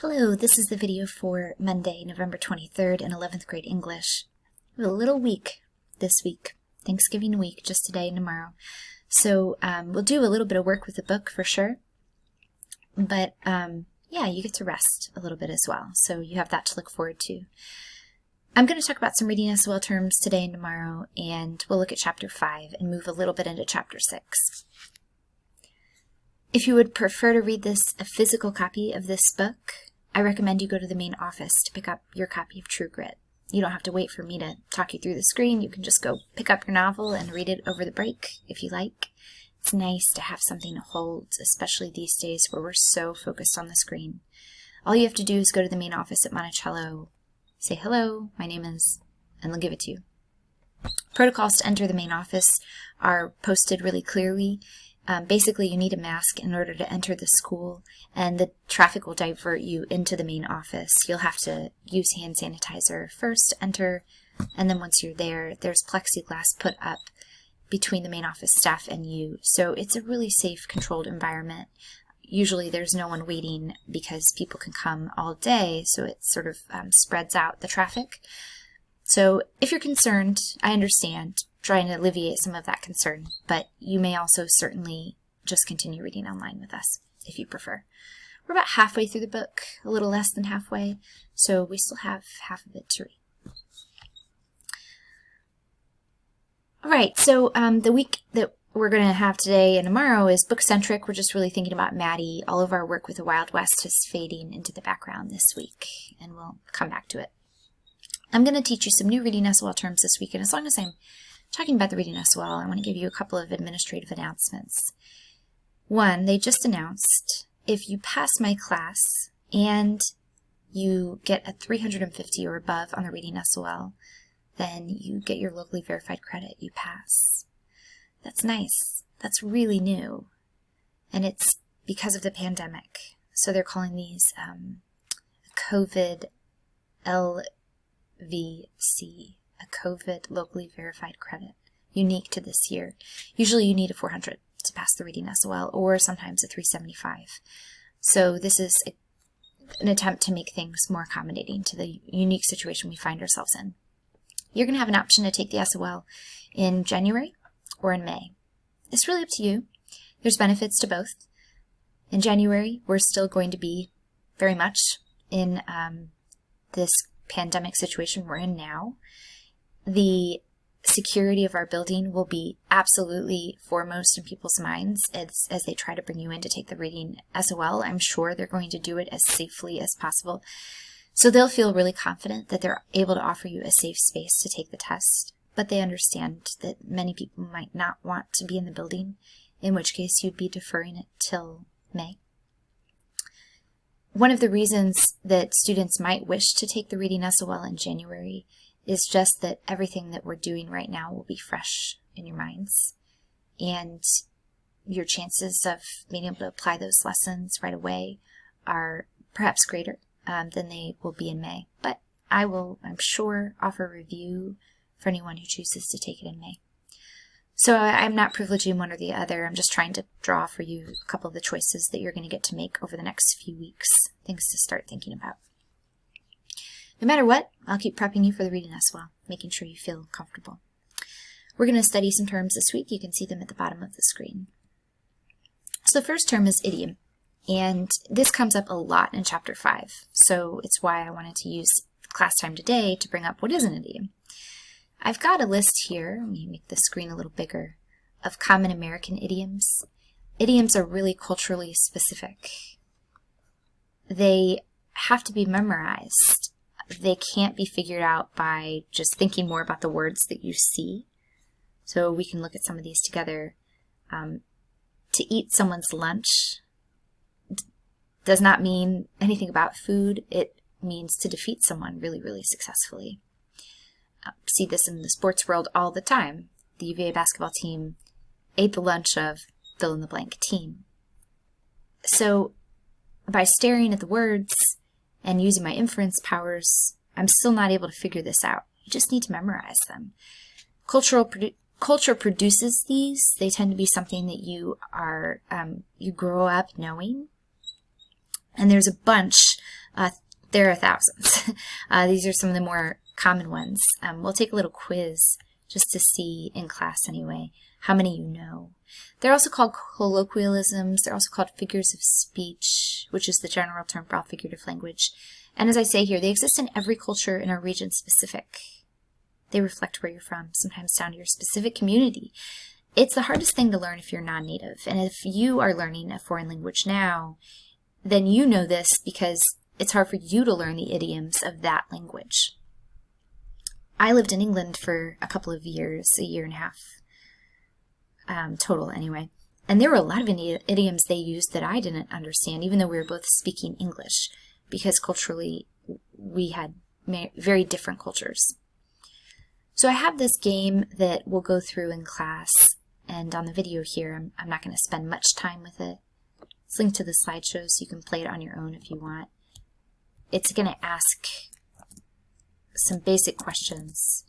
Hello, this is the video for Monday, November 23rd in 11th grade English. We have a little week this week, Thanksgiving week, just today and tomorrow. So we'll do a little bit of work with the book for sure, but yeah, you get to rest a little bit as well, so you have that to look forward to. I'm going to talk about some reading SOL terms today and tomorrow, and we'll look at chapter 5 and move a little bit into chapter 6. If you would prefer to read a physical copy of this book, I recommend you go to the main office to pick up your copy of True Grit. You don't have to wait for me to talk you through the screen. You can just go pick up your novel and read it over the break if you like. It's nice to have something to hold, especially these days where we're so focused on the screen. All you have to do is go to the main office at Monticello, say hello, my name is, and they'll give it to you. Protocols to enter the main office are posted really clearly. Basically, you need a mask in order to enter the school, and the traffic will divert you into the main office. You'll have to use hand sanitizer first to enter, and then once you're there, there's plexiglass put up between the main office staff and you. So it's a really safe, controlled environment. Usually there's no one waiting because people can come all day, so it sort of spreads out the traffic. So if you're concerned, I understand, trying to alleviate some of that concern, but you may also certainly just continue reading online with us if you prefer. We're about halfway through the book, a little less than halfway, so we still have half of it to read. All right, so the week that we're going to have today and tomorrow is book-centric. We're just really thinking about Maddie. All of our work with the Wild West is fading into the background this week, and we'll come back to it. I'm going to teach you some new reading SOL terms this week, and as long as I'm talking about the reading SOL, I want to give you a couple of administrative announcements. One, they just announced if you pass my class and you get a 350 or above on the reading SOL, then you get your locally verified credit. You pass. That's nice. That's really new. And it's because of the pandemic. So they're calling these COVID LVC. A COVID locally verified credit, unique to this year. Usually you need a 400 to pass the reading SOL, or sometimes a 375. So this is an attempt to make things more accommodating to the unique situation we find ourselves in. You're going to have an option to take the SOL in January or in May. It's really up to you. There's benefits to both. In January, we're still going to be very much in this pandemic situation we're in now. The security of our building will be absolutely foremost in people's minds as they try to bring you in to take the reading SOL. I'm sure they're going to do it as safely as possible. So they'll feel really confident that they're able to offer you a safe space to take the test, but they understand that many people might not want to be in the building, in which case you'd be deferring it till May. One of the reasons that students might wish to take the reading SOL in January is just that everything that we're doing right now will be fresh in your minds, and your chances of being able to apply those lessons right away are perhaps greater than they will be in May. But I will, I'm sure, offer a review for anyone who chooses to take it in May. So I'm not privileging one or the other. I'm just trying to draw for you a couple of the choices that you're going to get to make over the next few weeks, things to start thinking about. No matter what, I'll keep prepping you for the reading SOL, making sure you feel comfortable. We're going to study some terms this week. You can see them at the bottom of the screen. So the first term is idiom, and this comes up a lot in Chapter 5, so it's why I wanted to use class time today to bring up what is an idiom. I've got a list here, let me make the screen a little bigger, of common American idioms. Idioms are really culturally specific. They have to be memorized. They can't be figured out by just thinking more about the words that you see. So we can look at some of these together. To eat someone's lunch does not mean anything about food. It means to defeat someone really, really successfully. See this in the sports world all the time. The UVA basketball team ate the lunch of fill-in-the-blank team. So by staring at the words and using my inference powers, I'm still not able to figure this out. You just need to memorize them. Culture produces these. They tend to be something that you grow up knowing. And there's a bunch There are thousands. These are some of the more common ones. We'll take a little quiz just to see, in class anyway, how many you know. They're also called colloquialisms. They're also called figures of speech, which is the general term for all figurative language. And as I say here, they exist in every culture and are region specific. They reflect where you're from, sometimes down to your specific community. It's the hardest thing to learn if you're non-native. And if you are learning a foreign language now, then you know this because it's hard for you to learn the idioms of that language. I lived in England for a couple of years, a year and a half, total anyway. And there were a lot of idioms they used that I didn't understand, even though we were both speaking English, because culturally we had very different cultures. So I have this game that we'll go through in class, and on the video here, I'm not going to spend much time with it. It's linked to the slideshow so you can play it on your own if you want. It's going to ask some basic questions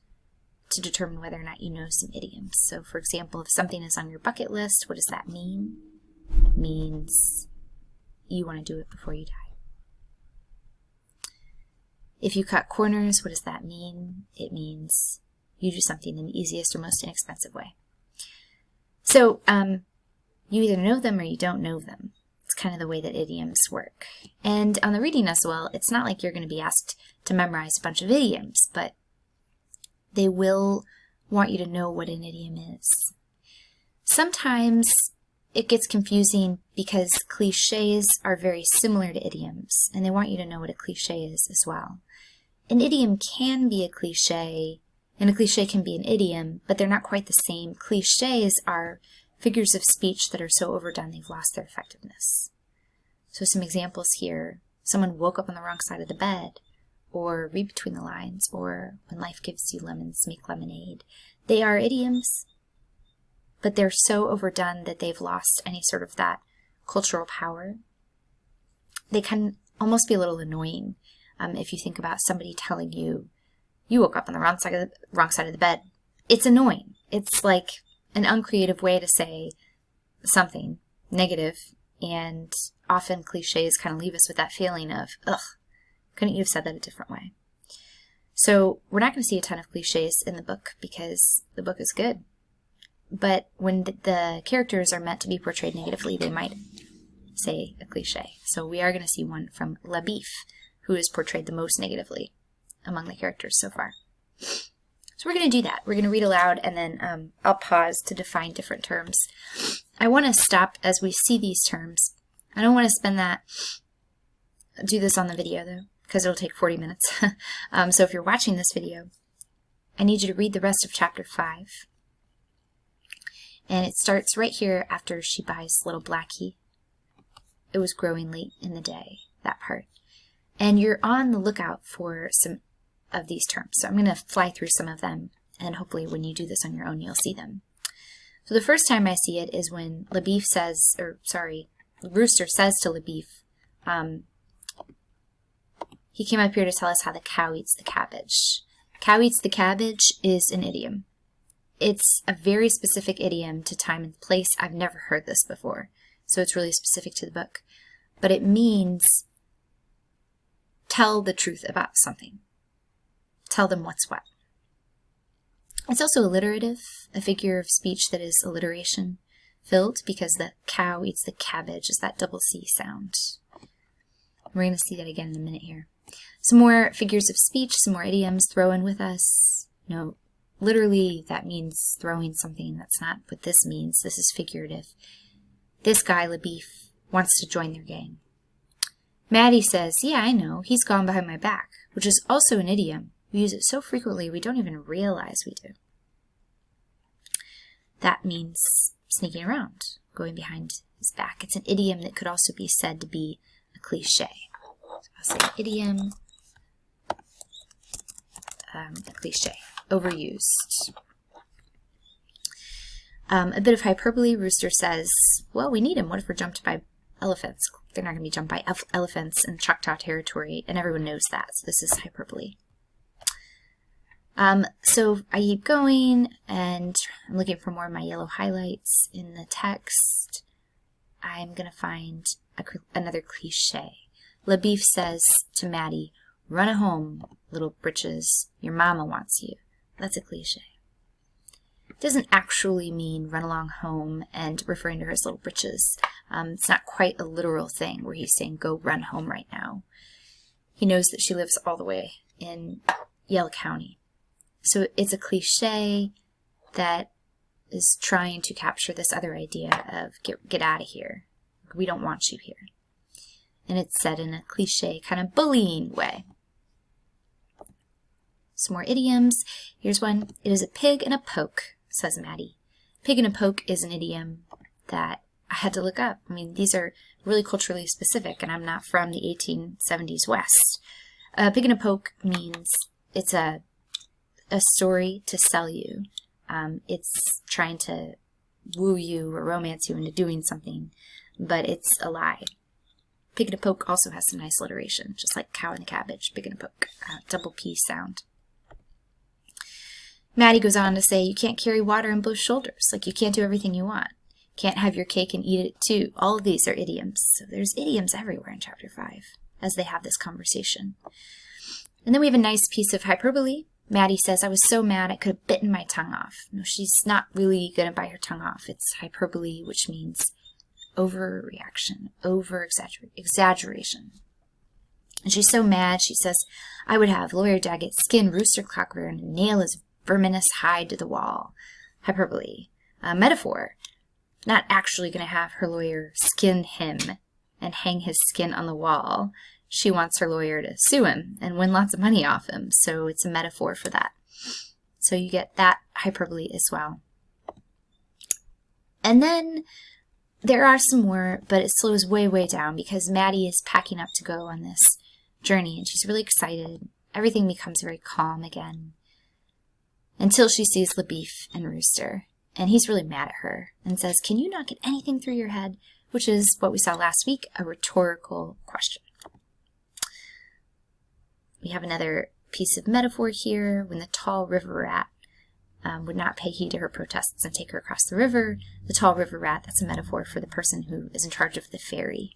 to determine whether or not you know some idioms. So for example, if something is on your bucket list, what does that mean? It means you want to do it before you die. If you cut corners, what does that mean? It means you do something in the easiest or most inexpensive way. So you either know them or you don't know them. It's kind of the way that idioms work. And on the reading as well, it's not like you're going to be asked to memorize a bunch of idioms, but they will want you to know what an idiom is. Sometimes it gets confusing because cliches are very similar to idioms, and they want you to know what a cliche is as well. An idiom can be a cliche, and a cliche can be an idiom, but they're not quite the same. Cliches are figures of speech that are so overdone they've lost their effectiveness. So some examples here. Someone woke up on the wrong side of the bed, or read between the lines, or when life gives you lemons, make lemonade. They are idioms, but they're so overdone that they've lost any sort of that cultural power. They can almost be a little annoying if you think about somebody telling you, you woke up on the wrong side of the bed. It's annoying. It's like an uncreative way to say something negative, and often cliches kind of leave us with that feeling of, ugh, couldn't you have said that a different way? So we're not going to see a ton of cliches in the book because the book is good. But when the characters are meant to be portrayed negatively, they might say a cliche. So we are going to see one from Labif, who is portrayed the most negatively among the characters so far. So we're going to do that. We're going to read aloud, and then I'll pause to define different terms. I want to stop as we see these terms. I don't want to do this on the video, though, because it'll take 40 minutes. So if you're watching this video, I need you to read the rest of chapter 5. And it starts right here after she buys little Blackie. It was growing late in the day, that part. And you're on the lookout for some of these terms. So I'm going to fly through some of them, and hopefully when you do this on your own, you'll see them. So the first time I see it is when Rooster says to Labif, he came up here to tell us how the cow eats the cabbage. Cow eats the cabbage is an idiom. It's a very specific idiom to time and place. I've never heard this before, so it's really specific to the book. But it means tell the truth about something. Tell them what's what. It's also alliterative, a figure of speech that is alliteration filled, because the cow eats the cabbage is that double C sound. We're going to see that again in a minute here. Some more figures of speech, some more idioms, throw in with us. No, literally that means throwing something. That's not what this means. This is figurative. This guy, Labif, wants to join their gang. Maddie says, yeah, I know, he's gone behind my back, which is also an idiom. We use it so frequently we don't even realize we do. That means sneaking around, going behind his back. It's an idiom that could also be said to be a cliche. So I'll say idiom, a cliche, overused. A bit of hyperbole. Rooster says, well, we need him. What if we're jumped by elephants? They're not going to be jumped by elephants in Choctaw territory, and everyone knows that, so this is hyperbole. So I keep going, and I'm looking for more of my yellow highlights in the text. I'm going to find another cliche. LaBeef says to Maddie, "Run home, little britches. Your mama wants you." That's a cliche. It doesn't actually mean run along home and referring to her as little britches. It's not quite a literal thing where he's saying go run home right now. He knows that she lives all the way in Yell County. So it's a cliche that is trying to capture this other idea of get out of here. We don't want you here. And it's said in a cliche kind of bullying way. Some more idioms. Here's one. "It is a pig and a poke," says Maddie. Pig and a poke is an idiom that I had to look up. I mean, these are really culturally specific, and I'm not from the 1870s West. Pig and a poke means it's a story to sell you. It's trying to woo you or romance you into doing something, but it's a lie. Pig and a poke also has some nice alliteration, just like cow and a cabbage, pig and a poke, double P sound. Maddie goes on to say, "You can't carry water on both shoulders, like you can't do everything you want. Can't have your cake and eat it too." All of these are idioms. So there's idioms everywhere in chapter 5 as they have this conversation. And then we have a nice piece of hyperbole. Maddie says, "I was so mad I could have bitten my tongue off." No, she's not really going to bite her tongue off. It's hyperbole, which means overreaction, exaggeration. And she's so mad, she says, "I would have Lawyer Daggett skin Rooster Cogburn and nail his verminous hide to the wall." Hyperbole. Metaphor. Not actually going to have her lawyer skin him and hang his skin on the wall. She wants her lawyer to sue him and win lots of money off him, so it's a metaphor for that. So you get that hyperbole as well. And then there are some more, but it slows way, way down because Maddie is packing up to go on this journey, and she's really excited. Everything becomes very calm again until she sees LaBeef and Rooster. And he's really mad at her and says, "Can you not get anything through your head?" Which is what we saw last week, a rhetorical question. We have another piece of metaphor here. When the tall river rat would not pay heed to her protests and take her across the river, the tall river rat, that's a metaphor for the person who is in charge of the ferry.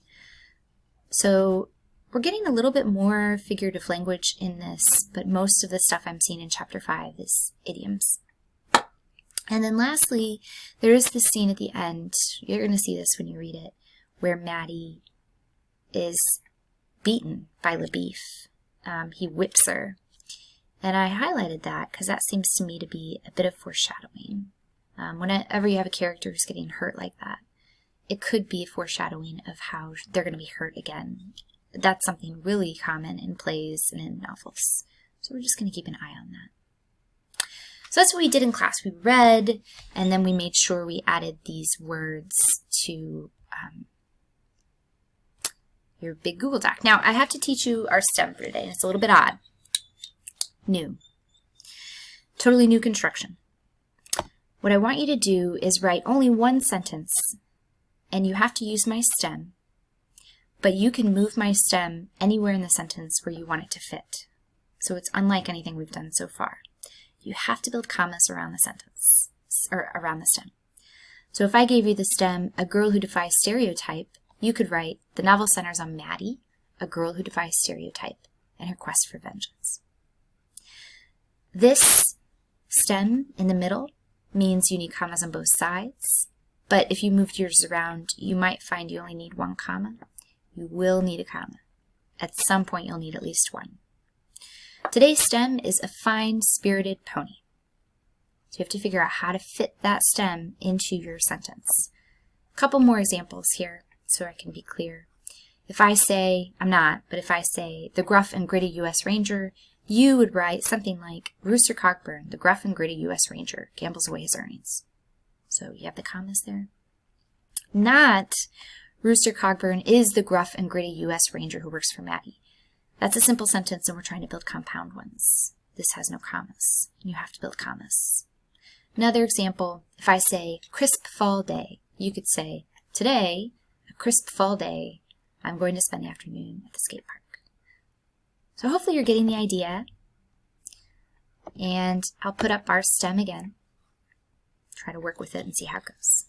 So we're getting a little bit more figurative language in this, but most of the stuff I'm seeing in chapter 5 is idioms. And then lastly, there is this scene at the end, you're going to see this when you read it, where Maddie is beaten by LaBeef. He whips her. And I highlighted that because that seems to me to be a bit of foreshadowing. Whenever you have a character who's getting hurt like that, it could be a foreshadowing of how they're going to be hurt again. That's something really common in plays and in novels. So we're just going to keep an eye on that. So that's what we did in class. We read, and then we made sure we added these words to your big Google Doc. Now, I have to teach you our STEM for today, and it's a little bit odd. New. Totally new construction. What I want you to do is write only one sentence, and you have to use my STEM, but you can move my STEM anywhere in the sentence where you want it to fit. So it's unlike anything we've done so far. You have to build commas around the sentence, or around the STEM. So if I gave you the STEM, "A girl who defies stereotype," you could write, "The novel centers on Maddie, a girl who defies stereotype, and her quest for vengeance." This STEM in the middle means you need commas on both sides, but if you moved yours around, you might find you only need one comma. You will need a comma. At some point, you'll need at least one. Today's STEM is a fine-spirited pony. So you have to figure out how to fit that STEM into your sentence. A couple more examples here so I can be clear. If I say, I'm not, but if I say the gruff and gritty U.S. Ranger, you would write something like Rooster Cogburn, the gruff and gritty U.S. Ranger, gambles away his earnings. So you have the commas there. Not Rooster Cogburn is the gruff and gritty U.S. Ranger who works for Maddie. That's a simple sentence, and we're trying to build compound ones. This has no commas. You have to build commas. Another example, if I say crisp fall day, you could say, today, a crisp fall day, I'm going to spend the afternoon at the skate park. So hopefully you're getting the idea. And I'll put up our STEM again. Try to work with it and see how it goes.